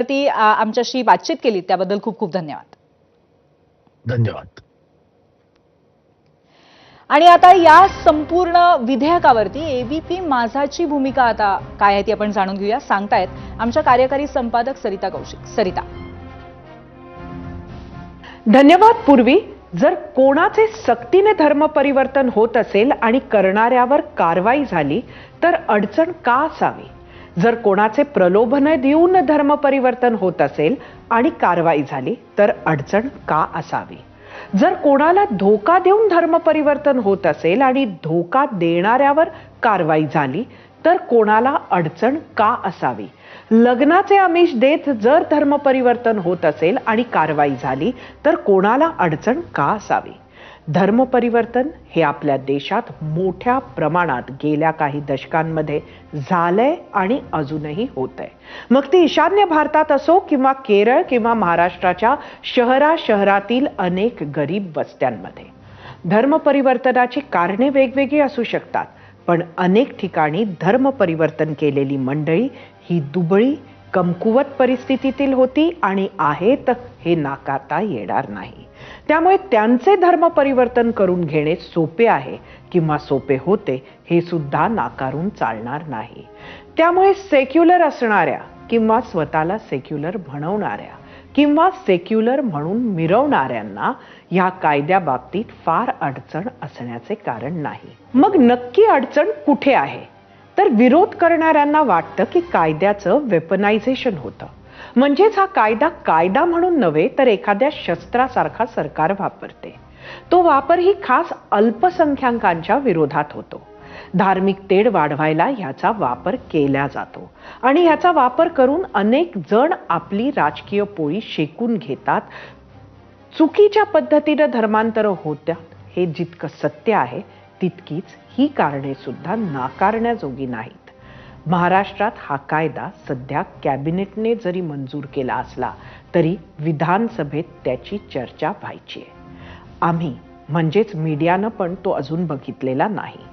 ती आमच्याशी बातचीत केली त्याबद्दल खूप खूप धन्यवाद. धन्यवाद. आणि आता या संपूर्ण विधेयकावरती एबीपी माझाची भूमिका आता काय आहे ती आपण जाणून घेऊया. सांगतायत आमच्या कार्यकारी संपादक सरिता कौशिक. सरिता. धन्यवाद पूर्वी. जर कोणाचे सक्तीने धर्म परिवर्तन होत असेल आणि करणाऱ्यावर कारवाई झाली तर अडचण का असावी? जर कोणाचे प्रलोभन देऊन धर्म परिवर्तन होत असेल आणि कारवाई झाली तर अडचण का असावी? जर कोणाला धोका देऊन धर्म परिवर्तन होत असेल आणि धोका देणाऱ्यावर कारवाई झाली तर कोणाला अडचण का असावी? लग्नाचे आमिष देत जर धर्म परिवर्तन होत असेल आणि कारवाई झाली तर कोणाला अडचण का असावी? धर्म परिवर्तन हे आपल्या देशात मोठ्या प्रमाणात गेल्या काही दशकांमध्ये झालंय आणि अजूनही होतंय. मग ती ईशान्य भारतात असो किंवा केरळ किंवा महाराष्ट्राच्या शहरातील अनेक गरीब वस्त्यांमध्ये. धर्म परिवर्तनाची कारणे वेगवेगळी असू शकतात, पण अनेक ठिकाणी धर्म परिवर्तन केलेली मंडळी ही दुबळी, कमकुवत परिस्थितीतील होती आणि आहेत हे नाकारता येणार नाही. त्यामुळे त्यांचे धर्म परिवर्तन करून घेणे सोपे आहे किंवा सोपे होते हे सुद्धा नाकारून चालणार नाही. त्यामुळे सेक्युलर असणाऱ्या किंवा स्वतःला सेक्युलर म्हणवणाऱ्या किंवा सेक्युलर म्हणून मिरवणाऱ्यांना या कायद्याबाबतीत फार अडचण असण्याचे कारण नाही. मग नक्की अडचण कुठे आहे? तर विरोध करणाऱ्यांना वाटतं की कायद्याचं वेपनायझेशन होतं. म्हणजेच हा कायदा म्हणून नव्हे तर एखाद्या शस्त्रासारखा सरकार वापरते. तो वापर ही खास अल्पसंख्याकांच्या विरोधात होतो. धार्मिक तेढ वाढवायला ह्याचा वापर केला जातो आणि ह्याचा वापर करून अनेक जण आपली राजकीय पोळी शेकून घेतात. चुकीच्या पद्धतीने धर्मांतर होतात हे जितकं सत्य आहे तितकीच ही कारणे सुद्धा नाकारण्याजोगी नाहीत. महाराष्ट्रात हा कायदा सध्या कॅबिनेटने जरी मंजूर केला असला तरी विधानसभेत त्याची चर्चा व्हायची आहे. आम्ही म्हणजेच मीडियानं पण तो अजून बघितलेला नाही.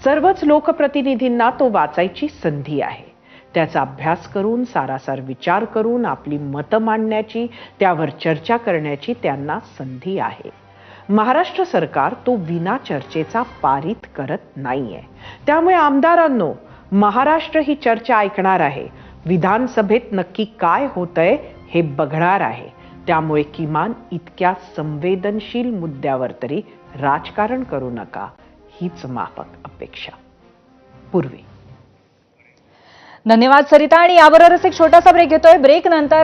सर्वच लोकप्रतिनिधींना तो वाचायची संधी आहे. त्याचा अभ्यास करून सारासार विचार करून आपली मतं मांडण्याची, त्यावर चर्चा करण्याची त्यांना संधी आहे. महाराष्ट्र सरकार तो विना चर्चेचा पारित करत नाहीये. त्यामुळे आमदारांनो, महाराष्ट्र ही चर्चा ऐकणार आहे. विधानसभेत नक्की काय होतंय हे बघणार आहे. त्यामुळे किमान इतक्या संवेदनशील मुद्द्यावर तरी राजकारण करू नका, हीच माफक अपेक्षा. पूर्वी. धन्यवाद सरिता. आणि याबरोबरच एक छोटासा ब्रेक घेतोय. ब्रेक नंतर